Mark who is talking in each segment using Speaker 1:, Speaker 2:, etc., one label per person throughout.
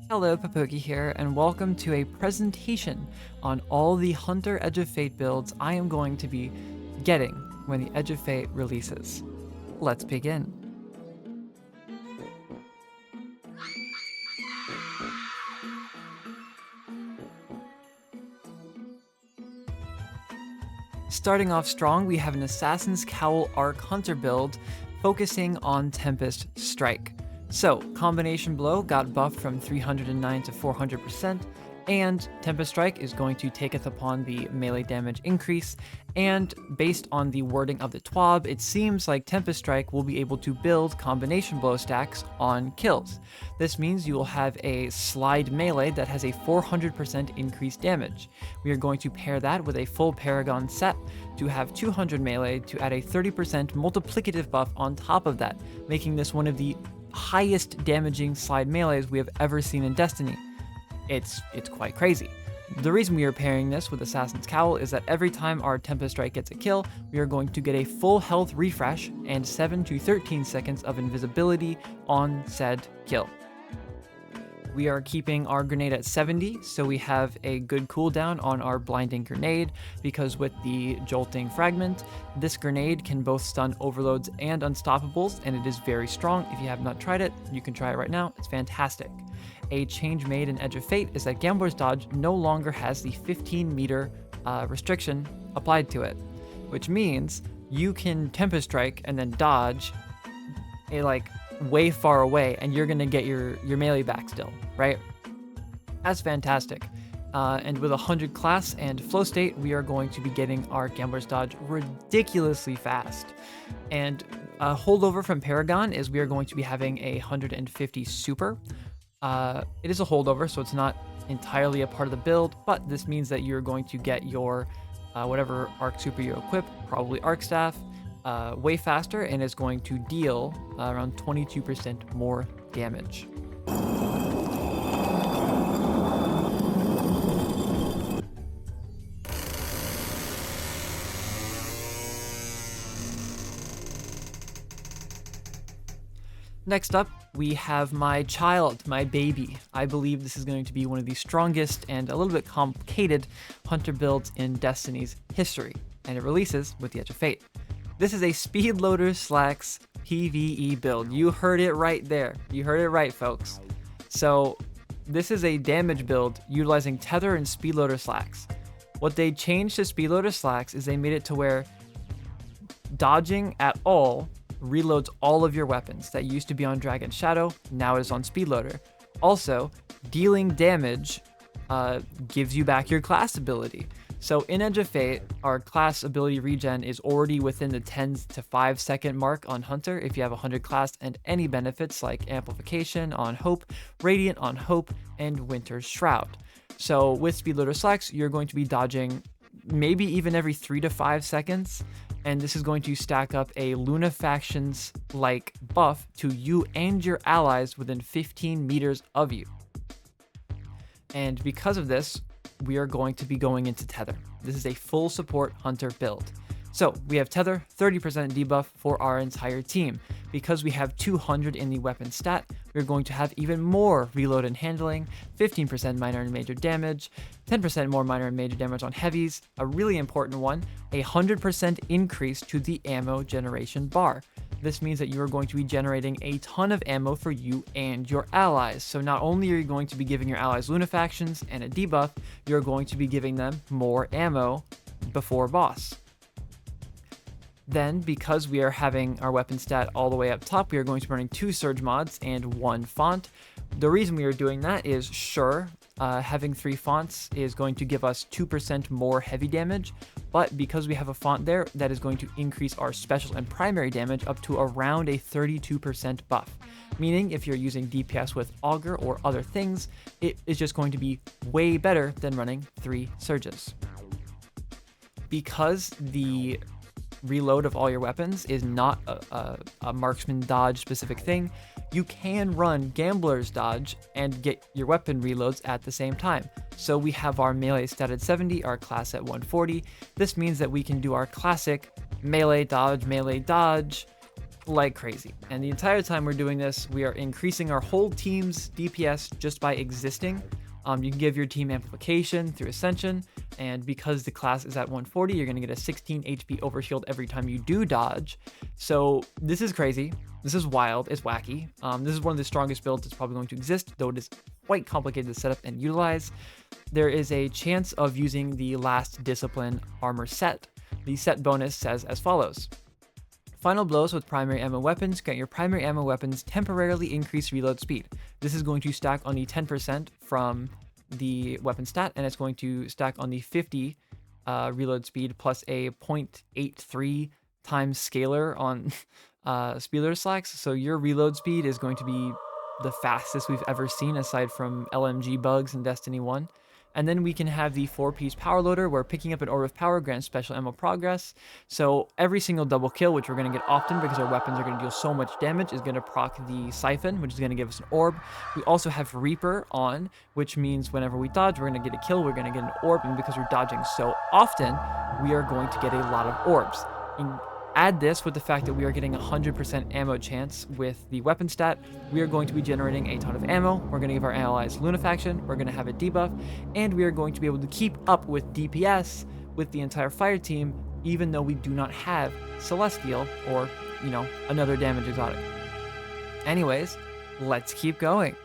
Speaker 1: Hello, Papoki here, and welcome to a presentation on all the Hunter Edge of Fate builds I am going to be getting when the Edge of Fate releases. Let's begin. Starting off strong, we have an Assassin's Cowl Arc Hunter build focusing on Tempest Strike. So, Combination Blow got buffed from 309 to 400%, and Tempest Strike is going to taketh upon the melee damage increase, and based on the wording of the TWAB, it seems like Tempest Strike will be able to build Combination Blow stacks on kills. This means you will have a slide melee that has a 400% increased damage. We are going to pair that with a full Paragon set to have 200 melee to add a 30% multiplicative buff on top of that, making this one of the highest damaging slide melees we have ever seen in Destiny. It's quite crazy. The reason we are pairing this with Assassin's Cowl is that every time our Tempest Strike gets a kill, we are going to get a full health refresh and 7 to 13 seconds of invisibility on said kill. We are keeping our grenade at 70, so we have a good cooldown on our blinding grenade, because with the jolting fragment, this grenade can both stun overloads and unstoppables, and it is very strong. If you have not tried it, you can try it right now. It's fantastic. A change made in Edge of Fate is that Gambler's Dodge no longer has the 15-meter restriction applied to it, which means you can Tempest Strike and then dodge way far away, and you're gonna get your melee back still, right? That's fantastic. And with 100 class and flow state, we are going to be getting our Gambler's Dodge ridiculously fast. And a holdover from Paragon is we are going to be having a 150 super. It is a holdover, so it's not entirely a part of the build, but this means that you're going to get your whatever arc super you equip, probably arc staff, way faster, and is going to deal around 22% more damage. Next up, we have my child, my baby. I believe this is going to be one of the strongest and a little bit complicated Hunter builds in Destiny's history, and it releases with the Edge of Fate. This is a Speedloader Slacks PvE build. You heard it right there. You heard it right, folks. So this is a damage build utilizing Tether and Speedloader Slacks. What they changed to Speedloader Slacks is they made it to where dodging at all reloads all of your weapons. That used to be on Dragon Shadow, now it is on Speedloader. Also, dealing damage gives you back your class ability. So in Edge of Fate, our class ability regen is already within the 10 to 5 second mark on Hunter if you have 100 class, and any benefits like Amplification on Hope, Radiant on Hope, and Winter's Shroud. So with Speedloader Slacks, you're going to be dodging maybe even every 3 to 5 seconds, and this is going to stack up a Luna Factions like buff to you and your allies within 15 meters of you. And because of this, we are going to be going into Tether. This is a full support Hunter build. So we have Tether, 30% debuff for our entire team. Because we have 200 in the weapon stat, we're going to have even more reload and handling, 15% minor and major damage, 10% more minor and major damage on heavies, a really important one, a 100% increase to the ammo generation bar. This means that you are going to be generating a ton of ammo for you and your allies. So not only are you going to be giving your allies Luna Factions and a debuff, you're going to be giving them more ammo before boss. Then, because we are having our weapon stat all the way up top, we are going to be running 2 surge mods and 1 font. The reason we are doing that is, sure, having 3 fonts is going to give us 2% more heavy damage, but because we have a font there, that is going to increase our special and primary damage up to around a 32% buff. Meaning, if you're using DPS with Augur or other things, it is just going to be way better than running 3 surges. Because the reload of all your weapons is not a marksman dodge specific thing, you can run Gambler's Dodge and get your weapon reloads at the same time. So we have our melee stat at 70, our class at 140. This means that we can do our classic melee dodge, like crazy. And the entire time we're doing this, we are increasing our whole team's DPS just by existing. You can give your team amplification through Ascension, and because the class is at 140, you're going to get a 16 HP overshield every time you do dodge. So this is crazy. This is wild. It's wacky. This is one of the strongest builds that's probably going to exist, though it is quite complicated to set up and utilize. There is a chance of using the last discipline armor set. The set bonus says as follows. Final blows with primary ammo weapons grant your primary ammo weapons temporarily increase reload speed. This is going to stack on the 10% from the weapon stat, and it's going to stack on the 50 reload speed plus a 0.83 times scalar on Speedloader slacks. So your reload speed is going to be the fastest we've ever seen aside from LMG bugs in Destiny 1. And then we can have the 4-piece power loader where picking up an orb of power grants special ammo progress. So every single double kill, which we're going to get often because our weapons are going to deal so much damage, is going to proc the siphon, which is going to give us an orb. We also have Reaper on, which means whenever we dodge, we're going to get a kill, we're going to get an orb. And because we're dodging so often, we are going to get a lot of orbs. Add this with the fact that we are getting 100% ammo chance with the weapon stat. We are going to be generating a ton of ammo. We're going to give our allies Lunafaction. We're going to have a debuff. And we are going to be able to keep up with DPS with the entire fire team, even though we do not have Celestial or, another damage exotic. Anyways, let's keep going.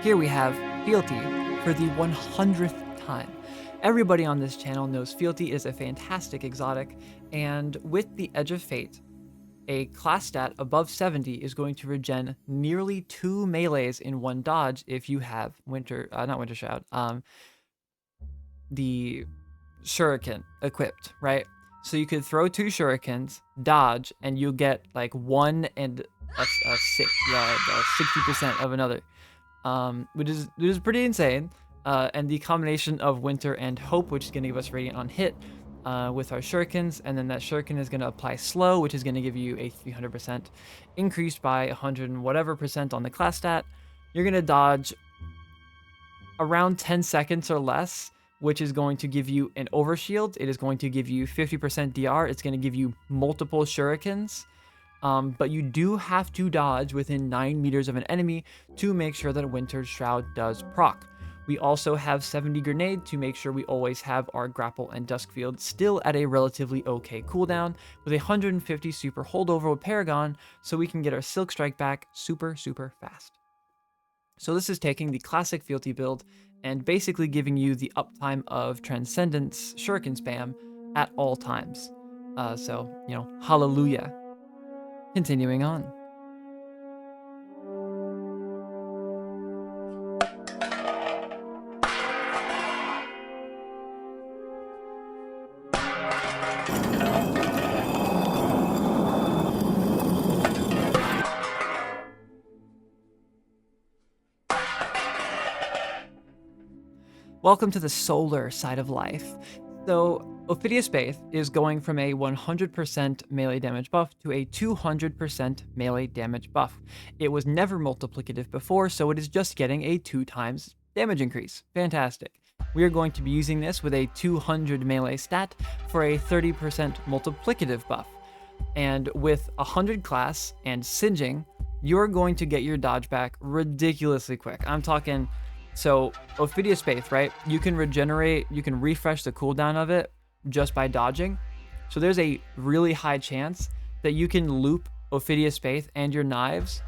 Speaker 1: Here we have Fealty for the 100th time. Everybody on this channel knows Fealty is a fantastic exotic, and with the Edge of Fate, a class stat above 70 is going to regen nearly 2 melees in one dodge if you have the Shuriken equipped, right? So you could throw 2 Shurikens, dodge, and you'll get like 1 and a 60% of another. Which is pretty insane. And the combination of Winter and Hope, which is going to give us Radiant on hit with our Shurikens, and then that Shuriken is going to apply Slow, which is going to give you a 300% increased by 100 and whatever percent on the class stat. You're going to dodge around 10 seconds or less, which is going to give you an overshield. It is going to give you 50% DR. It's going to give you multiple Shurikens. But you do have to dodge within 9 meters of an enemy to make sure that Winter's Shroud does proc. We also have 70 Grenade to make sure we always have our Grapple and Dusk Field still at a relatively okay cooldown, with 150 super holdover with Paragon, so we can get our Silk Strike back super fast. So this is taking the classic Fealty build and basically giving you the uptime of Transcendence Shuriken spam at all times. Hallelujah. Continuing on. Welcome to the solar side of life. So, Ophidia's Faith is going from a 100% melee damage buff to a 200% melee damage buff. It was never multiplicative before, so it is just getting a 2 times damage increase. Fantastic. We are going to be using this with a 200 melee stat for a 30% multiplicative buff. And with 100 class and singeing, you're going to get your dodge back ridiculously quick. I'm talking... So, Ophidia's Faith, right? You can regenerate, you can refresh the cooldown of it just by dodging. So there's a really high chance that you can loop Ophidia's Faith and your knives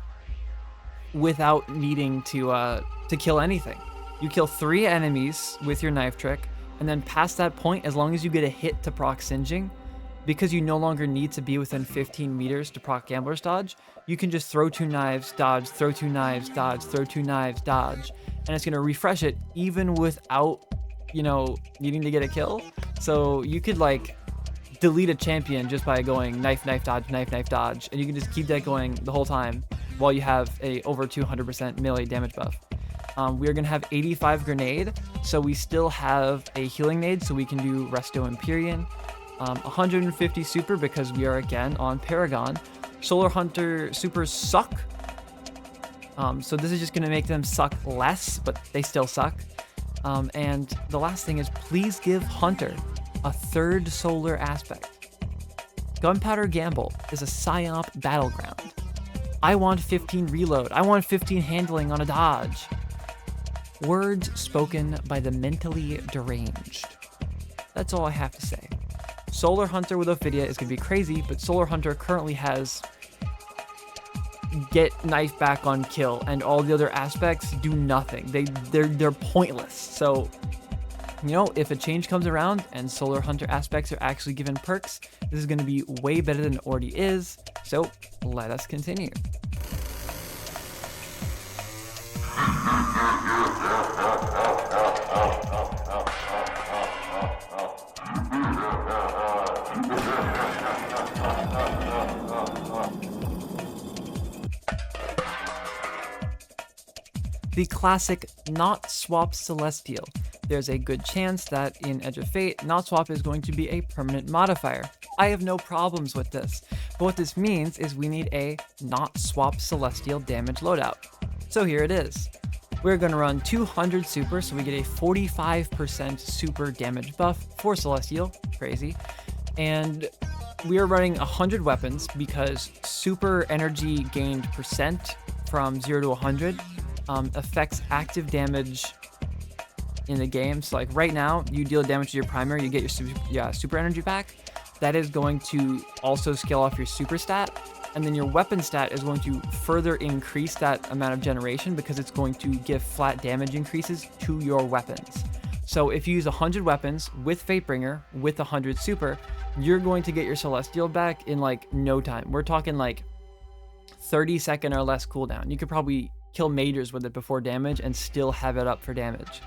Speaker 1: without needing to kill anything. You kill 3 enemies with your knife trick, and then past that point, as long as you get a hit to proc singeing, because you no longer need to be within 15 meters to proc Gambler's Dodge, you can just throw 2 knives, dodge, throw 2 knives, dodge, throw 2 knives, dodge, and it's going to refresh it even without, needing to get a kill. So you could delete a champion just by going knife, knife, dodge, knife, knife, dodge, and you can just keep that going the whole time while you have a over 200% melee damage buff. We are going to have 85 grenade, so we still have a healing nade, so we can do Resto Empyrean. 150 super because we are again on Paragon. Solar Hunter supers suck. So this is just going to make them suck less, but they still suck. And the last thing is, please give Hunter a third solar aspect. Gunpowder Gamble is a Psyop battleground. I want 15 reload. I want 15 handling on a dodge. Words spoken by the mentally deranged. That's all I have to say. Solar Hunter with Ophidia is going to be crazy, but Solar Hunter currently has get knife back on kill, and all the other aspects do nothing. They're pointless. So, you know, if a change comes around and Solar Hunter aspects are actually given perks, this is going to be way better than it already is. So let us continue. The classic Not Swap Celestial. There's a good chance that in Edge of Fate, Not Swap is going to be a permanent modifier. I have no problems with this, but what this means is we need a Not Swap Celestial damage loadout. So here it is. We're going to run 200 super, so we get a 45% super damage buff for Celestial. Crazy. And we are running 100 weapons because super energy gained percent from 0 to 100 affects active damage in the game. So like right now, you deal damage to your primary, you get your super energy back. That is going to also scale off your super stat. And then your weapon stat is going to further increase that amount of generation because it's going to give flat damage increases to your weapons. So if you use 100 weapons with Fatebringer, with 100 super, you're going to get your Celestial back in like no time. We're talking like 30-second or less cooldown. You could probably kill majors with it before damage and still have it up for damage.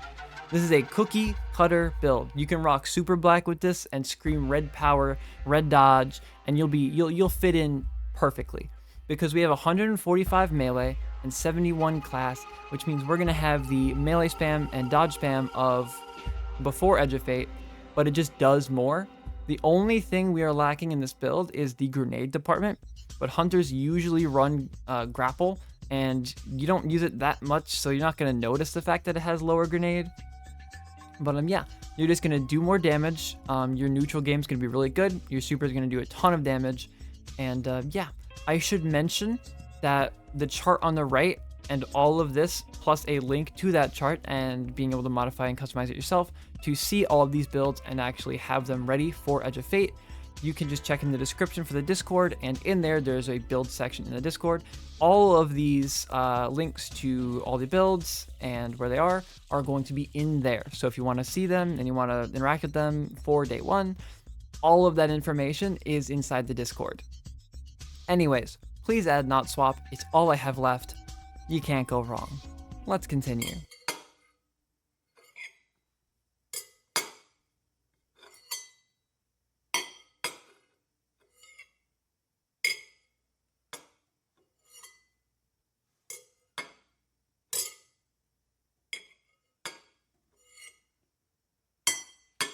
Speaker 1: This is a cookie cutter build. You can rock super black with this and scream red power, red dodge, and you'll fit in perfectly because we have 145 melee and 71 class, which means we're gonna have the melee spam and dodge spam of before Edge of Fate, but it just does more. The only thing we are lacking in this build is the grenade department, but hunters usually run grapple, and you don't use it that much, so you're not going to notice the fact that it has lower grenade. But yeah, you're just going to do more damage. Your neutral game is going to be really good. Your super is going to do a ton of damage. And yeah, I should mention that the chart on the right and all of this, plus a link to that chart and being able to modify and customize it yourself to see all of these builds and actually have them ready for Edge of Fate, you can just check in the description for the Discord, and in there's a build section in the Discord. All of these links to all the builds and where they are going to be in there. So if you want to see them and you want to interact with them for day one, all of that information is inside the Discord. Anyways, please add Not Swap. It's all I have left. You can't go wrong. Let's continue.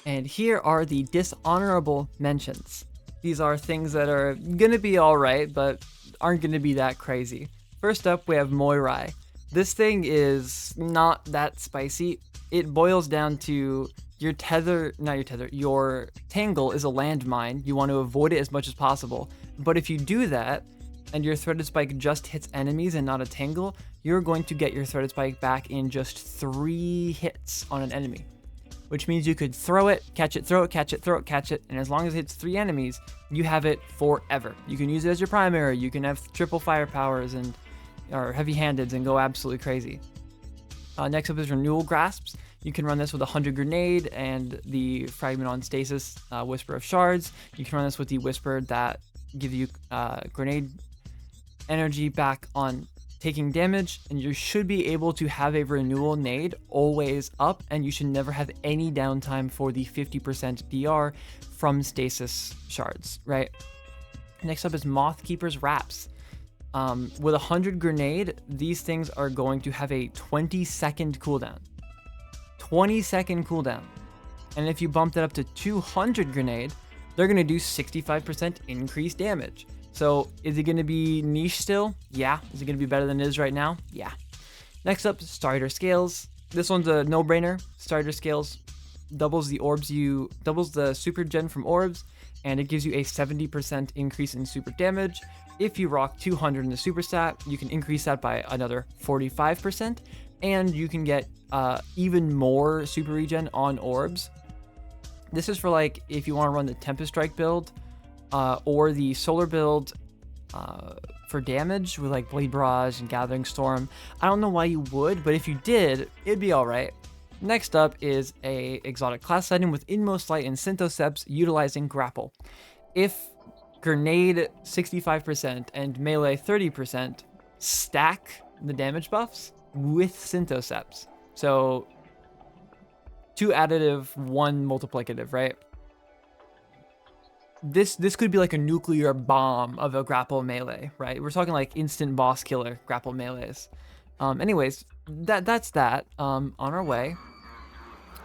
Speaker 1: And here are the dishonorable mentions. These are things that are gonna be alright, but aren't gonna be that crazy. First up, we have Moirai. This thing is not that spicy. It boils down to your tangle is a landmine. You want to avoid it as much as possible. But if you do that, and your threaded spike just hits enemies and not a tangle, you're going to get your threaded spike back in just 3 hits on an enemy. Which means you could throw it, catch it, throw it, catch it, throw it, catch it, and as long as it hits 3 enemies, you have it forever. You can use it as your primary, you can have triple firepowers or heavy-handeds and go absolutely crazy. Next up is Renewal Grasps. You can run this with 100 Grenade and the Fragment on Stasis Whisper of Shards. You can run this with the Whisper that gives you Grenade energy back on taking damage, and you should be able to have a renewal nade always up, and you should never have any downtime for the 50% DR from stasis shards, right? Next up is Mothkeeper's Wraps. With 100 grenade, these things are going to have a 20-second cooldown. 20-second cooldown. And if you bump that up to 200 grenade, they're going to do 65% increased damage. So is it going to be niche still? Yeah. Is it going to be better than it is right now? Yeah. Next up, starter scales. This one's a no-brainer. Starter scales doubles the super gen from orbs, and it gives you a 70% increase in super damage. If you rock 200 in the super stat, you can increase that by another 45%, and you can get even more super regen on orbs. This is for like if you want to run the Tempest Strike build or the solar build for damage with like Blade Barrage and Gathering Storm. I don't know why you would, but if you did, it'd be alright. Next up is a exotic class item with Inmost Light and Synthoceps utilizing Grapple. If Grenade 65% and Melee 30% stack the damage buffs with Synthoceps. So 2 additive, 1 multiplicative, right? This could be like a nuclear bomb of a grapple melee, right? We're talking like instant boss killer grapple melees. Anyways, that's that. On our way.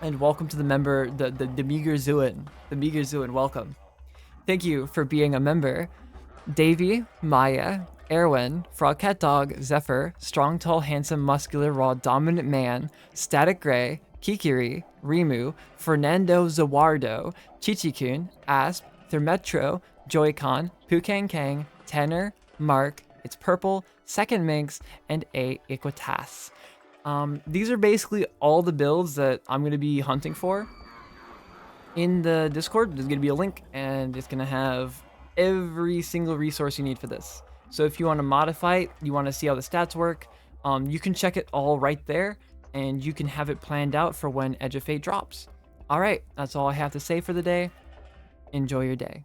Speaker 1: And welcome to the member, the Megar Zuin. The Megar Zuin, welcome. Thank you for being a member. Davy, Maya, Erwin, Frog Cat Dog, Zephyr, Strong, Tall, Handsome, Muscular, Raw, Dominant Man, Static Gray, Kikiri, Rimu, Fernando Zawardo, Chichikun, Asp, Thermetro, Joy-Con, Pukang Kang, Tenor, Mark, It's Purple, Second Minx, and A Equitas. These are basically all the builds that I'm going to be hunting for. In the Discord, there's going to be a link, and it's going to have every single resource you need for this. So if you want to modify it, you want to see how the stats work, you can check it all right there, and you can have it planned out for when Edge of Fate drops. All right, that's all I have to say for the day. Enjoy your day.